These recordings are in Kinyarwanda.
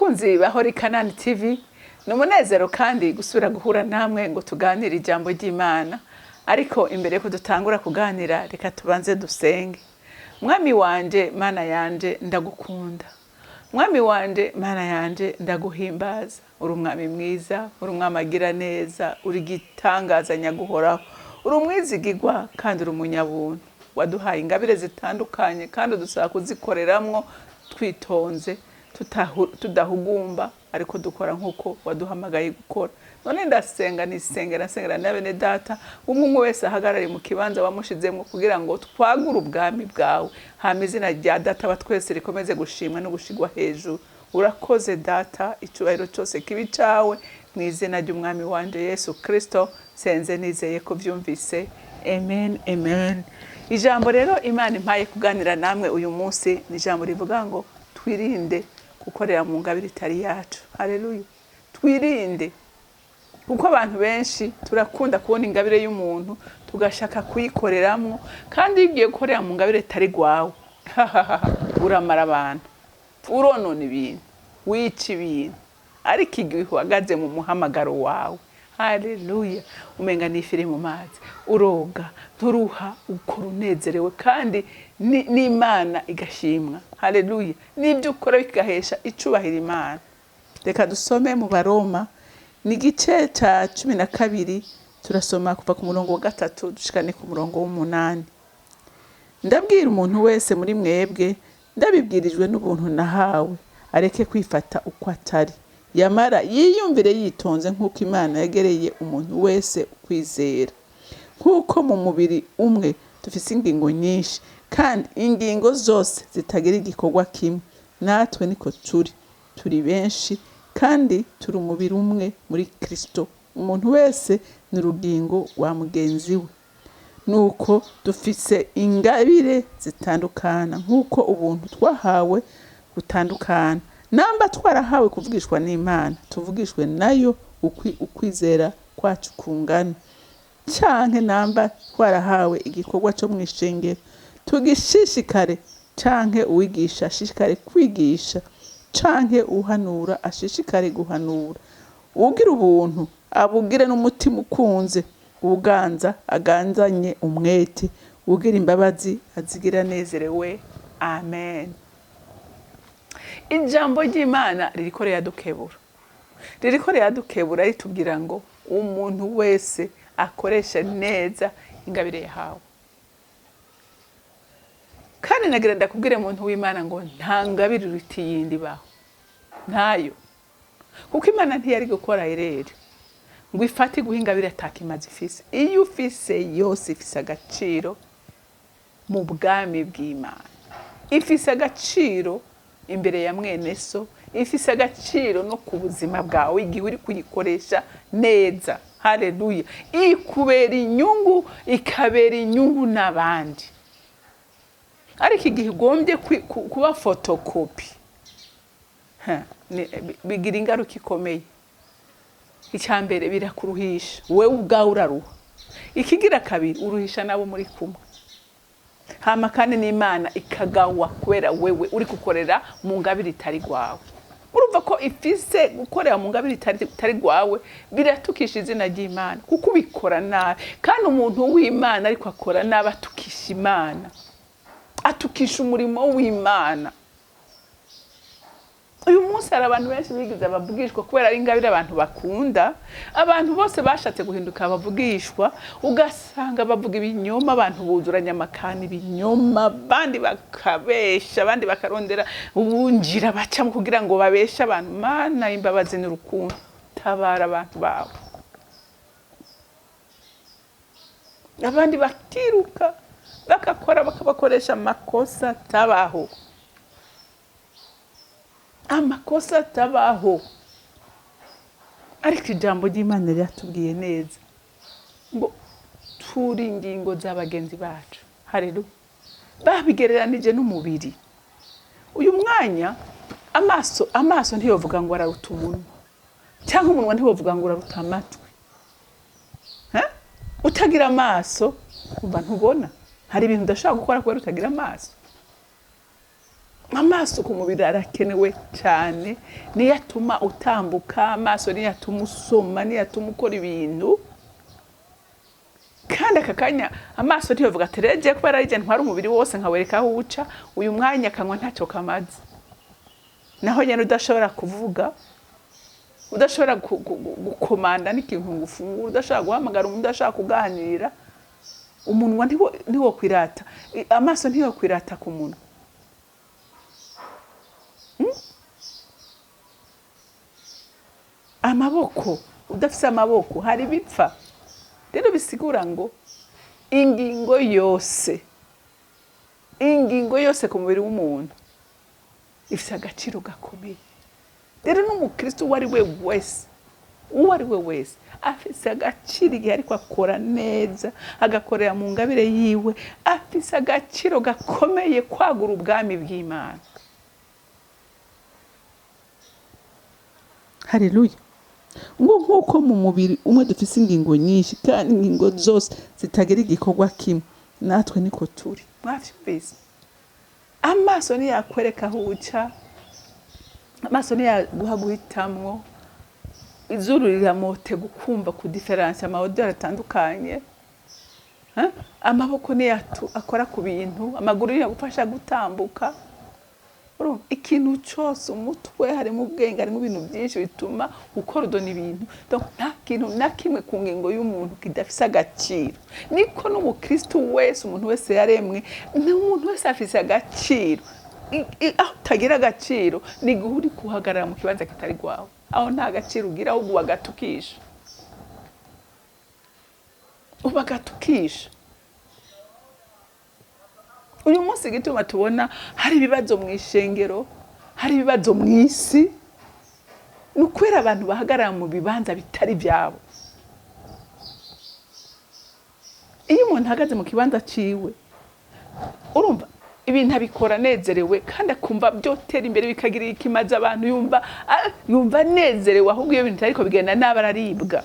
bakunzi bahori Kanani TV numunezero kandi gusubira guhura namwe ngo tuganire ijambo ry'Imana. Ariko imbere ko dutangura kuganira reka tubanze dusenge. Mwami wanje mana yanje ndagukunda. Mwami wanje mana yanje ndaguhimbaza. Uri umwami mwiza, uri umwami agira neza, uri gitangaza nyaguhoraho. Uri umwizigirwa kandi uri umunyabuntu. Waduhaye ingabire zitandukanye kandi dusaba kuzikoreramwo twitonze tudahugumba ariko dukora nkuko waduhamagaye gukora. None ndasenga nisengera na bene data umwe wese ahagarare mu kibanza wamushizemwe kugira ngo twagure ubwami bwawe. Hama izina rya data batwese rikomeze gushimwa no gushigwa hejuru. Urakoze data, icyubahiro cyose kibi cawe mu izina ry'umwami wanje Yesu Kristo senze nizeye ko vyumvise. Amen, amen. Ijambo rero Imana impaye kuganira namwe uyu munsi ni ijambo rivuga ngo twirinde gukorera mu ngabire itari yacu. Haleluya. Twirinde. Kuko abantu benshi turakunda kubona ingabire y'umuntu tugashaka kuyikoreramwo kandi igiye gukorera mu ngabire itari gwawe. Uramara abantu. Uronona ibintu, wica ibintu. Ariko igihe uhagaze mu muhamagaro wawe. Haleluya. Umenga nifire mu mazi. Uroga, nturuha, ukora unezerewe kandi n'Imana igashimwa. Haleluya. Nibyo ukora bikahesha icubahiro Imana. Reka dusome mu Baroma ni gice ca 12 turasoma kuva ku murongo wa 3 dushikane ku murongo w'8. Ndabwira umuntu wese muri mwebwe ndabibwirijwe n'ubuntu nahawe areke kwifata uko atari. Yamara yiyumvire yitonze nk'uko Imana yagereye umuntu wese kwizera. Nk'uko mu mubiri umwe dufise ingingo nyinshi kandi ingingo zose zitagira igikorwa kimwe, natwe niko turi benshi kandi turi umubiri umwe muri Kristo. Umuntu wese ni urugingo rwa mugenzi we. Nuko dufise ingabire zitandukana nk'uko ubuntu twahawe butandukana. Namba twarahawe kuvugishwa n'Imana, tuvugishwe nayo ukwizera kwacu kungana. Canke namba twarahawe igikorwa cyo mwishengero, tugishishikare. Canke uwigisha ashishikare kwigisha, canke uhanura ashishikare guhanura. Ugira ubuntu abugire n'umutima ukunze, uganza aganzanye umwete, ugira imbabazi azigira nezerewe. Amen. Ijambo ry'Imana ririko riradukebura. Ririko riradukebura ritubwira ngo umuntu wese akoresha neza ingabire yahawe. Kandi nagira ndakubwire muntu w'Imana ngo nta ngabire uruti yindi baho. Ntayo. Kuko Imana ntiyari gukora irere ngo ifate guhingabire atakimaze ifise. Iyo ufise yose ifise agaciro mu bwami bw'Imana. Ifise agaciro imbere ya mwene so, ifise agaciro no ku buzima bwawe igihe uri kuyikoresha neza. Haleluya. Ikubera inyungu, ikabera inyungu n'abandi. Ariko igihe ugombye kuba fotokopi, bigira ingaruka ikomeye. Icyambere birakuruhisha, wewe ubwawe uraruha. Ikigira kabiri uruhisha nabo muri kumwe. Hama kandi n'Imana ikagawa kubera wewe uri gukorera mu ngabire itari gwawe. Urumva ko ifise gukorera mu ngabire itari gwawe biratukisha izina ry'Imana kuko ubikora nabi. Kandi umuntu w'Imana ariko akora nabi atukisha Imana, atukisha umurimo w'Imana. Uyu munsi hari abantu benshi bigize abavugishwa kubera ari ingabire abantu bakunda. Abantu bose bashatse guhinduka abavugishwa, ugasanga bavuga ibinyoma, abantu buzuranya amakani ibinyoma, abandi bakabesha, abandi bakarondera ubunjira bacamo kugira ngo babeshe abantu. Mana imbabazi n'urukundo, tabara abantu bawe. Abandi bakiruka bakakora bakabakoresha amakosa tabaho. Amakosa tabaho. Ariko ijambo ry'Imana ryatubwiye neza ngo turi ingingo z'abagenzi bacu. Haleluya. Babigereranije n'umubiri. Uyu mwanya amaso ntiyovuga ngo araruta umunwa, cyangwa umunwa ntiwovuga ngo araruta amatwi. Utagira amaso umva ntubona. Hari ibintu udashaka gukora kubera utagira amaso. amaso ku mubiri arakenewe cyane, niyo atuma utambuka, amaso niyo atuma usoma, niyo atuma ukora ibintu. Kandi aka kanya amaso ntiyovuga ati reje kuba arije ntwara umubiri wose nkawereka aho uca, uyu mwanya akanywa ntacyo kamaze. Naho nyene udashobora kuvuga, udashobora gukomanda n'ikintu ngufungura, udashobora guhamagara umuntu, udashobora kuganira, umunwa ntiwo kwirata, amaso ntiyo kwirata ku munwa. Amaboko, udafise amaboko hari bipfa. Rero bisigura ngo ingingo yose ku mubiri w'umuntu ifise agaciro gakomeye. Rero n'umukristo uwo ari we wese afise agaciro igihe ariko akora neza, agakorera mu ngabire yiwe, afise agaciro gakomeye kwagura ubwami bw'Imana. Haleluya. Nk'uko mu mubiri umwe dufise ingingo nyinshi kandi ingingo zose zitagira igikorwa kimwe, natwe niko turi. Mwavyumvise? Amaso ni yakwereka aho uca, amaso ni yaguha guhitamwo, izuru riramote gukumva ku difference amaodeur atandukanye. Amaboko ni akora ku bintu, amaguru ni yagufasha gutambuka. Ikintu cyose umutwe harimo ubwenge, harimo ibintu byinshi bituma ukorodona ibintu. Donc nta kintu na kimwe ku ngingo y'umuntu kidafise agaciro. Niko n'umukristo wese, umuntu wese yaremwe, n'umuntu wese afise agaciro. Aho utagira agaciro ni guhuri kuhagarara mu kibanza kitari gwawe. Aho nta gaciro ugira, ahubwo wagatukisha. Ubagatukisha. Uyu munsi gituma tubona hari ibibazo mu ishengero, hari ibibazo mu isi, nukwera abantu bahagarara mu bibanza bitari byabo. Iyo umuntu ahagaze mu kibanza ciwe, urumva ibintu abikora nezerewe kandi akumva byotera imbere bikagira ikimaze abantu, yumva nezerewe, ahubwo iyo bintu ariko bigenda n'abararibwa.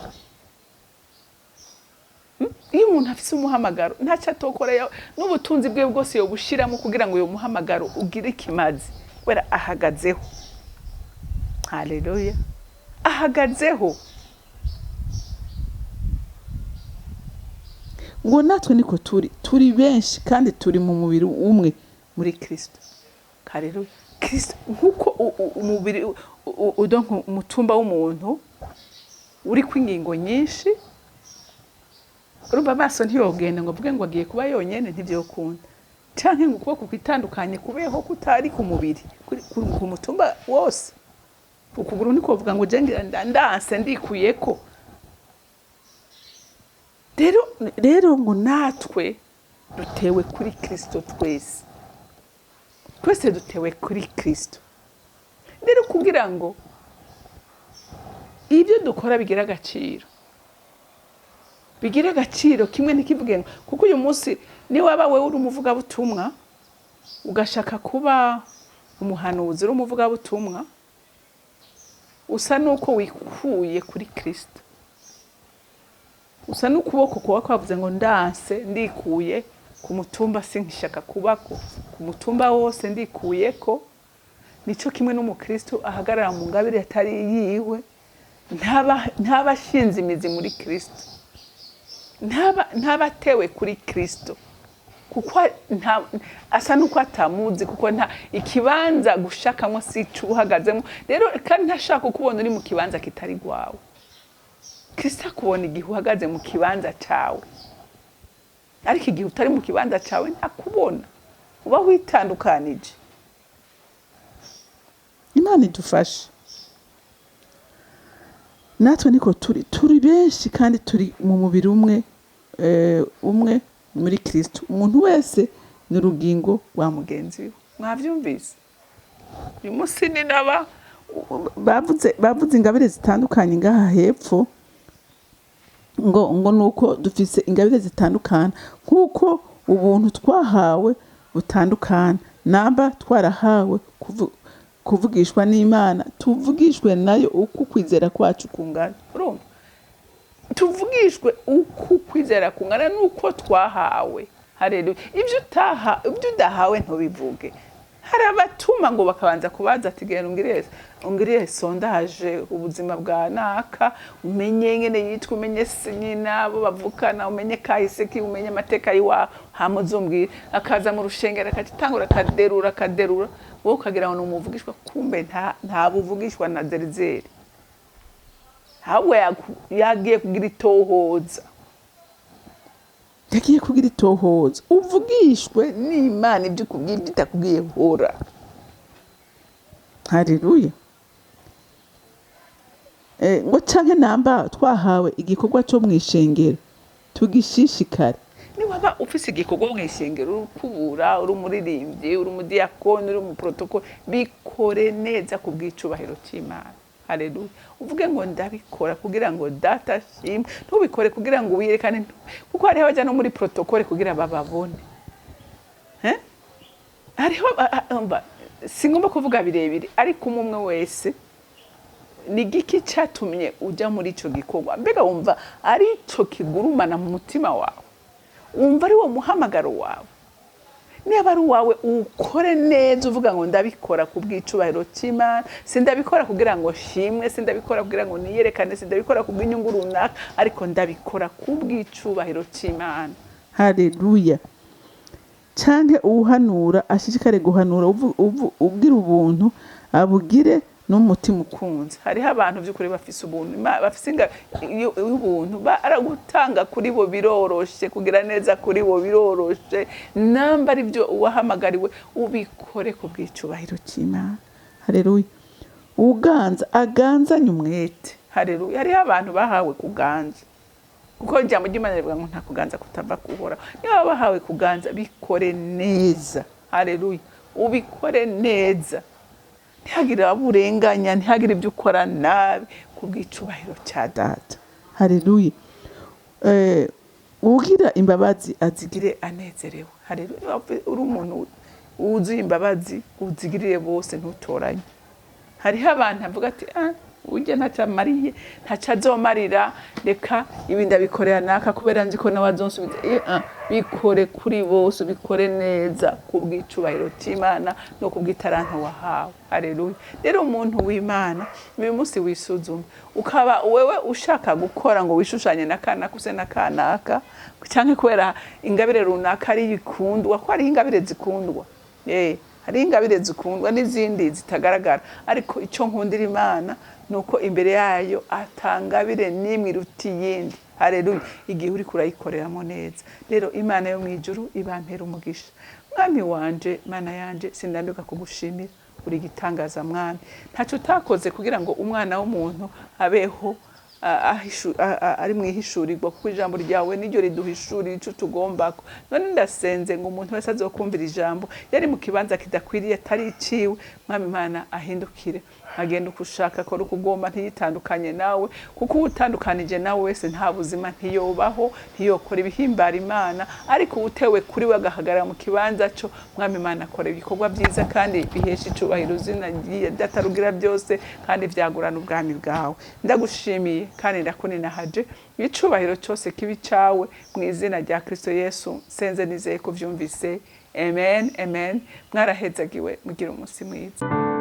Iyo umuntu afise umuhamagaro ntacyo atokora, n'ubutunzi bwe bwose yo bushiramo kugira ngo uyo muhamagaro ugire ikimazi, wera ahagazeho. Haleluya. Ahagazeho. Ngo natwe niko turi benshi kandi turi mu mubiri umwe muri Kristo. Haleluya. Kristo nkuko umubiri udonko umutumba w'umuntu uri kwingingo nyinshi, urumva amaso ntiyogenda ngo avuge ngo agiye kuba yonyene, ntivyokunda. Canke ngo ukuboko kwitandukanye kubeho kutari ku mubiri, ku mutumba wose. Ukuguru niko uvuga ngo jengira ndanse ndikuyeko. Rero ngo natwe dutewe kuri Kristo twese. Twese dutewe kuri Kristo. Rero kugira ngo ibyo dukora bigira agaciro, bigira agaciro kimwe ntikivuge ngo kuko uyu munsi ni waba wewe uri umuvuga butumwa ugashaka kuba umuhanuzi, uri umuvuga butumwa, usa nuko wikuye kuri Kristo, usa n'ukuboko kwa kwavuze ngo ndanse ndikuye ku mutumba, sinkishaka kubako ku mutumba wose ndikuyeko. Nico kimwe n'umukristo ahagarara mu ngabire atari yiwe, ntabashinze imizi muri Kristo, ntabatewe kuri Kristo, kuko asa nuko atamuzi, kuko nta ikibanza gushakamo sicu uhagazemo. Rero kandi ntashaka kubona uri mu kibanza kitari gwawe. Kristo akubona igihe uhagaze mu kibanza cyawe, ariko igihe utari mu kibanza cyawe ntakubona, uba witandukanije. Imana idufashe. Natwe niko turi benshi kandi turi mu mubiri umwe muri Kristo. Umuntu wese ni urugingo rwa mugenzi we. Mwavyumvise? Uyu munsi ni naba bavuze ingabire zitandukanye ngaha hepfo, ngo nuko dufise ingabire zitandukana, nkuko ubuntu twahawe butandukana. Namba twarahawe kuvugishwa n'Imana, tuvugishwe nayo uko kwizera kwacu kungana. Urumva? Tuvugishwe uko kwizera kungana nuko twahawe. Haleluya. Ibyo udahawe ntubivuge. hari abatuma ngo bakabanza kubaza ati genda ungiriye sondaje ubuzima bwa naka, umenye ngene yitwa, umenye nyina abo bavukana, umenye kahise ki, umenye amateka yiwa hamuzumbwira, akaza mu rushengero akatangura kaderura wowe ukagira ngo numuvugishwa, kumbe nta buvugishwa na zerizeri, ahubwo yagiye kugira itohoza, yagiye kugira itohoza. Uvugishwe n'Imana ibyo kubwiye bitakubwiye hora. Haleluya. Ngo canke namba twahawe igikorwa cyo mwishengero tugishishikare. Ni waba ufise igikorwa mwishengero, urukubura, uri umuririmbyi, uri umudiyakoni, uri mu protocol, bikore neza kubwicubahiro cy'Imana. Haleluya. Uvuge ngo ndabikora kugira ngo data shimwe, ntubikore kugira ngo wiyerekane, kuko hariho abajya no muri protocol kugira bababone. Hariho singomba kuvuga birebire, ariko umwe wese ni giki cyatumye ujya muri ico gikorwa, mbega wumva ari cyo kigurumana mu mutima wawe, wumva ari wo muhamagaro wawe. Niba ari wawe ukore neza, uvuga ngo ndabikora kubwicubahiro cy'Imana, sindabikora kugira ngo shimwe, sindabikora kugira ngo niyerekane, sindabikora kubw'inyungu runaka, ariko ndabikora kubwicubahiro cy'Imana. Haleluya. Canke uhanura ashishikare guhanura, ubwira ubuntu abugire n'umutima ukunze. Hariho abantu by'ukuri bafise ubuntu, bafise ubuntu, baragutanga kuri bo biroroshe, kugira neza kuri bo biroroshe. Namba ari byo wahamagariwe, ubikore kubwicubahiro cy'Imana. Haleluya. Aganzanye umwete. Haleluya. Hariho abantu bahawe kuganza, kuko ijambo ry'Imana rivuga ngo nta kuganza kutava kuhora. Niba bahawe kuganza, bikore neza. Haleluya. Ubikore neza, ntihagire aburenganya, ntihagire ibyo ukora nabi, kubwicubahiro cya data. Haleluya. Ugira imbabazi azigire anezerewe. Haleluya. Uri umuntu wuzuye imbabazi, uzigirire bose, ntutoranye. Hariho abantu avuga ati ujye ntacamariye, ntacazomarira, reka ibi ndabikorera naka kubera nzi ko nawe azonsubiza. Bikore kuri bose, bikore neza kubwicubahiro cy'Imana no kubw'itaranto wahawe. Haleluya. Rero umuntu w'Imana uyu munsi wisuzume, ukaba wewe ushaka gukora ngo wishushanye na kanaka use na kanaka, cyangwa kubera ingabire runaka ari ikundwa, ko ari ingabire zikundwa. Hari ingabire zikundwa n'izindi zitagaragara, ariko icyo nkundira Imana nuko imbere yayo atangabire nimwe iruti yindi. Haleluya. Igihe uri kurayikoreramo neza. Rero Imana yo mwijuru ibampera umugisha. Mwami wanje, Mana yanje, sindambika kugushimira, uri gitangaza mwami. Ntacyo utakoze kugira ngo umwana w'umuntu abeho ari mwihishurirwa, kuko ijambo ryawe niryo riduhishurira icyo tugomba. None ndasenze ngo umuntu wese azokumvira ijambo yari mu kibanza kidakwiriye, atari iciwe, mwami Imana ahindukire, agenda uko ushaka, akora uko ugomba, ntiyitandukanye nawe, kuko utandukanije nawe wese nta buzima, ntiyobaho, ntiyokora ibihimbara Imana. Ariko utewe kuri we agahagarara mu kibanza cyo, mwami Imana akora ibikorwa byiza kandi bihesha icubahiro izina ry'Datarugira byose, kandi vyagurana ubwami bwawe. Ndagushimiye kandi ndakuninahaje, icubahiro cyose kibi cawe mu izina rya Kristo Yesu senze nizeye ko vyumvise. Amen, amen. Mwarahezagiwe, mugira umunsi mwiza.